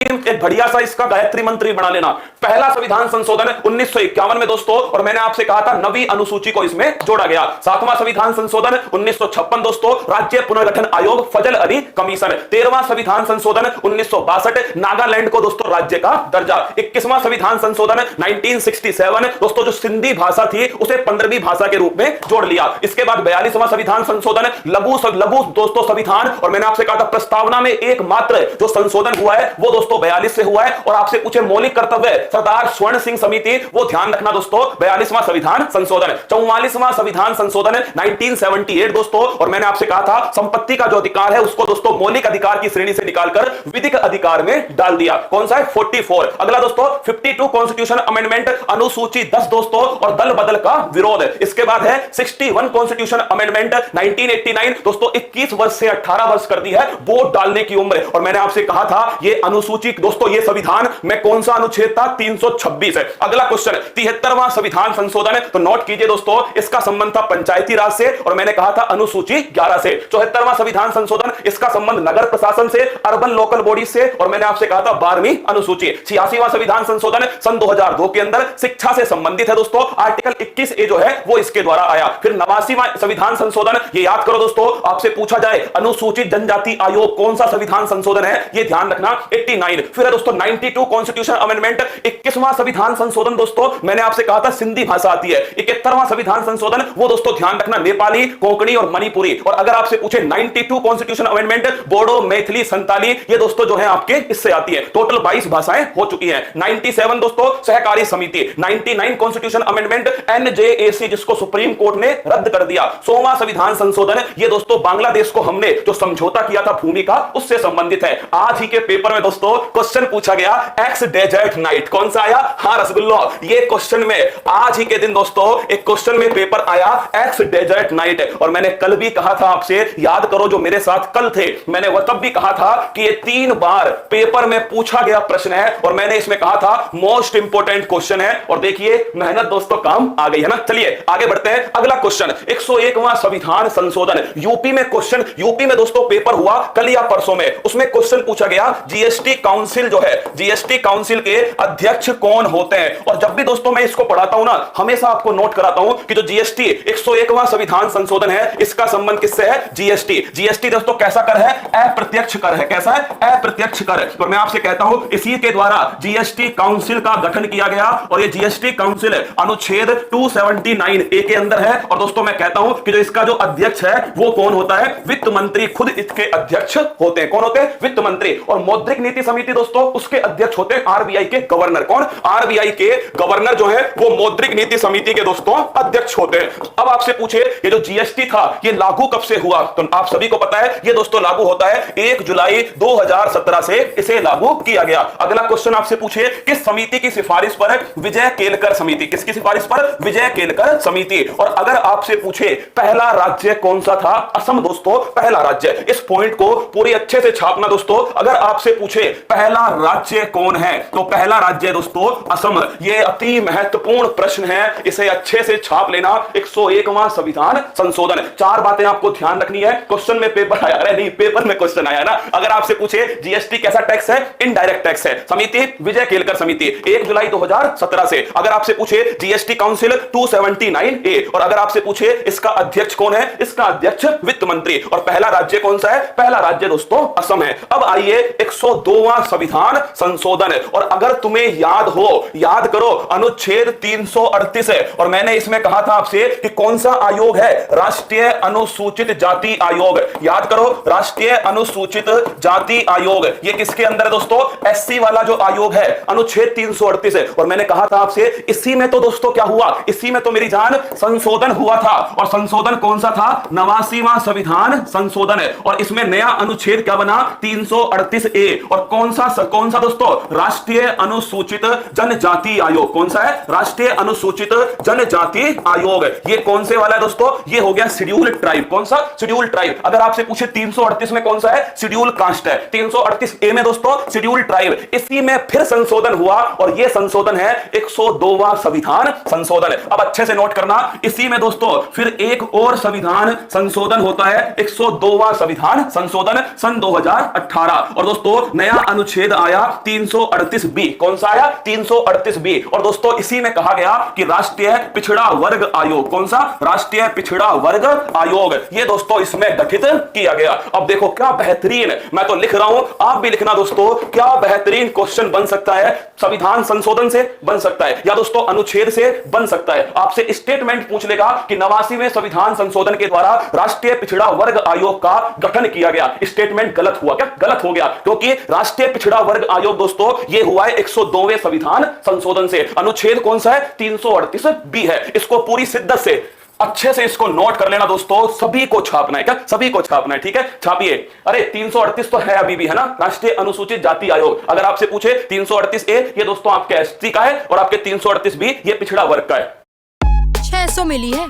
एक बढ़िया सा इसका गायत्री मंत्र बना लेना। पहला संविधान संशोधन 1951 में दोस्तों, और मैंने आपसे कहा था नवी अनुसूची को इसमें जोड़ा गया। सातवां संविधान संशोधन 1956 दोस्तों, राज्य पुनर्गठन आयोग फजल अली कमीशन। 13वां संविधान संशोधन 1962, नागालैंड को दोस्तों राज्य का दर्जा। 21वां संविधान संशोधन 1967 दोस्तों, जो सिंधी भाषा थी उसे 15वीं भाषा के रूप में जोड़ लिया। इसके बाद 42वां संविधान संशोधन लघु दोस्तों संविधान, और मैंने आपसे कहा था प्रस्तावना में एकमात्र जो संशोधन हुआ है वो दोस्तों 42 से हुआ है। और आपसे पूछे मौलिक कर्तव्य सरदार स्वर्ण सिंह समिति, वो ध्यान रखना दोस्तों 42वां संविधान संशोधन। 44वां संविधान संशोधन 1978 दोस्तों, और मैंने आपसे कहा था संपत्ति का जो अधिकार है उसको दोस्तों मौलिक अधिकार की श्रेणी से निकालकर विधिक अधिकार में डाल दिया। कौन सा है? 44। अगला दोस्तों 52 कॉन्स्टिट्यूशन अमेंडमेंट, अनुसूची 10 दोस्तों और दल बदल का विरोध। इसके बाद है 61 कॉन्स्टिट्यूशन अमेंडमेंट 1989 दोस्तों, 21 वर्ष से 18 वर्ष कर दी है वोट डालने की उम्र। और मैंने आपसे कहा था ये अनुसूची दोस्तों, ये संविधान में कौन सा अनुच्छेद था? 326 है। अगला क्वेश्चन 73वां संविधान संशोधन, तो नोट कीजिए दोस्तों, इसका संबंध था पंचायती राज से, और मैंने कहा था अनुसूची 11 से। 74वां संविधान संशोधन, इसका संबंध नगर प्रशासन से, अर्बन लोकल बॉडी से, और मैंने आपसे कहा था 12वीं अनुसूची। 86वां संविधान संशोधन सन 2002 के अंदर शिक्षा से संबंधित है दोस्तों, आर्टिकल 21A जो है वो इसके द्वारा आया। फिर 89वां संविधान संशोधन, ये याद करो दोस्तों, आपसे पूछा जाए अनुसूचित जनजाति आयोग कौन सा संविधान संशोधन है, ये ध्यान रखना 89। फिर है दोस्तों 92 कॉन्स्टिट्यूशन अमेंडमेंट, 21वां संविधान संशोधन दोस्तों, मैंने आपसे कहा था सिंधी भाषा आती है। 71वां संविधान संशोधन, वो दोस्तों ध्यान रखना नेपाली, कोंकणी और मणिपुरी। और अगर आपसे पूछे 92 कॉन्स्टिट्यूशन अमेंडमेंट, बोडो, मैथिली, संताली, ये दोस्तों जो है आपके इससे आती है। टोटल 22 भाषाएं हो चुकी हैं। 97 दोस्तों सहकारी समिति। 99 कॉन्स्टिट्यूशन अमेंडमेंट, NJAC जिसको सुप्रीम कोर्ट ने रद्द कर दिया। 100वां संविधान संशोधन, ये दोस्तों बांग्लादेश को हमने जो समझौता किया था भूमि का, उससे संबंधित है। आज ही के पेपर में दोस्तों क्वेश्चन पूछा गया, एक्स डेजर्ट नाइट कौन सा आया? हाँ, रसगुल्ला। ये क्वेश्चन में आज ही के दिन दोस्तों एक क्वेश्चन में पेपर आया एक्स डेजर्ट नाइट। और मैंने कल भी कहा था आपसे, याद करो जो मेरे साथ कल थे, मैंने वह तब भी कहा था कि ये 3 बार पेपर में पूछा गया प्रश्न है, और मैंने इसमें कहा था मोस्ट इंपोर्टेंट क्वेश्चन है। और देखिए मेहनत दोस्तों काम आ गई है ना। चलिए आगे बढ़ते हैं। अगला क्वेश्चन 101वां संविधान संशोधन, यूपी में क्वेश्चन, यूपी में दोस्तों पेपर हुआ कल या परसों में, उसमें क्वेश्चन पूछा गया जीएसटी काउंसिल जो है, जीएसटी काउंसिल के अध्यक्ष कौन होते हैं। और जब भी दोस्तों मैं इसको पढ़ाता हूं ना, हमेशा आपको नोट कराता हूं कि जो जीएसटी 101वां संविधान संशोधन है, इसका संबंध किससे है? जीएसटी। जीएसटी दोस्तों कैसा कर है? अप्रत्यक्ष कर है। कैसा है? अप्रत्यक्ष कर। तो मैं आपसे कहता हूं इसी के द्वारा जीएसटी काउंसिल का गठन किया गया, और ये जीएसटी काउंसिल अनुच्छेद 279A के अंदर है। और दोस्तों मैं कहता हूं कि जो इसका जो अध्यक्ष है वो कौन होता है? वित्त मंत्री खुद इसके अध्यक्ष होते हैं। कौन होते हैं? वित्त मंत्री। और मौद्रिक नीति समिति दोस्तों, उसके अध्यक्ष होते हैं आरबीआई के गवर्नर। कौन? आरबीआई के गवर्नर जो है वो मौद्रिक नीति समिति के दोस्तों अध्यक्ष होते हैं। अब आपसे पूछे ये जो जीएसटी था ये लागू कब से हुआ, तो आप सभी को पता है ये दोस्तों लागू होता है 1 जुलाई 2017 से इसे लागू किया गया। अगला क्वेश्चन आपसे पूछे किस समिति की सिफारिश पर? विजय केलकर समिति। किसकी सिफारिश पर? विजय केलकर समिति। और अगर आपसे पूछे पहला राज्य कौन सा था? असम दोस्तों पहला राज्य। इस पॉइंट को पूरी अच्छे से छापना दोस्तों। अगर आपसे पूछे पहला राज्य कौन है, तो पहला राज्य दोस्तों असम। ये अति महत्वपूर्ण प्रश्न है, इसे अच्छे से छाप लेना। 101वां संविधान संशोधन। 4 बातें आपको ध्यान रखनी है। क्वेश्चन में पेपर आया, अरे नहीं पेपर में क्वेश्चन आया ना। अगर आपसे पूछे जीएसटी कैसा टैक्स है? इनडायरेक्ट टैक्स है। समिति विजय केलकर समिति 1 जुलाई 2017 से। अगर आपसे पूछे जीएसटी काउंसिल 279A, और अगर आपसे पूछे इसका अध्यक्ष कौन है? इसका अध्यक्ष वित्त मंत्री। और पहला राज्य कौन सा है? पहला राज्य दोस्तों असम है। अब आइए 102वां संविधान संशोधन। और अगर तुम्हें याद हो, याद करो अनुच्छेद 338 है, और मैंने इसमें कहा था आपसे कि कौन सा आयोग है? राष्ट्रीय अनुसूचित जाति आयोग। याद करो राष्ट्रीय अनुसूचित जाति आयोग, ये किसके अंदर है दोस्तों? एससी वाला जो आयोग है, अनुच्छेद 338 है। और मैंने कहा था आपसे इसी में तो दोस्तों क्या हुआ? इसी में तो मेरी जान संशोधन हुआ था। और संशोधन कौन सा था? 89वां संविधान संशोधन है। और इसमें नया अनुच्छेद क्या बना? 338A। और कौन सा दोस्तों? राष्ट्रीय अनुसूचित जनजाति आयोग। कौन सा है? राष्ट्रीय अनुसूचित जनजाति आयोग। ये कौन से वाला है दोस्तों? ये हो गया शेड्यूल ट्राइब। कौन सा? Schedule tribe. अगर आपसे पूछे 338 में कौन सा है? शेड्यूल कास्ट है। 338A में दोस्तों शेड्यूल ट्राइब। इसी में फिर संशोधन हुआ, और ये संशोधन है 102वां संविधान संशोधन। अब अच्छे से नोट करना, इसी में दोस्तों फिर एक और संविधान संशोधन होता है 102वां संविधान संशोधन सन 2018। और दोस्तों नया अनुच्छेद आया 338 बी। कौन सा आया? 338 बी। और दोस्तों इसी में कहा गया कि राष्ट्रीय पिछड़ा वर्ग आयोग, कौन सा? राष्ट्रीय पिछड़ा वर्ग आयोग, ये दोस्तों इसमें गठित किया गया। अब देखो क्या बेहतरीन, मैं तो लिख रहा हूं, आप भी लिखना दोस्तों, क्या बेहतरीन क्वेश्चन बन सकता है। संविधान संशोधन से बन सकता है या दोस्तों अनुच्छेद से बन सकता है। आपसे स्टेटमेंट पूछ लेगा कि 89वें संविधान संशोधन के द्वारा राष्ट्रीय पिछड़ा वर्ग आयोग का गठन किया गया। स्टेटमेंट गलत हुआ क्या? गलत हो गया, क्योंकि राष्ट्रीय पिछड़ा वर्ग आयोग दोस्तों ये हुआ है 102वें संविधान संशोधन से। अनुच्छेद कौन सा है? 338 बी है। इसको पूरी शिद्दत से अच्छे से इसको नोट कर लेना दोस्तों, सभी को छापना है क्या? सभी को छापना है, ठीक है, छापिए। अरे 338 तो है अभी भी, है ना, राष्ट्रीय अनुसूचित जाति आयोग। अगर आपसे पूछे 338 ए, ये दोस्तों आपके एसटी का है, और आपके 338 बी ये पिछड़ा वर्ग का है। 600 मिली है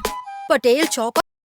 पटेल चौक।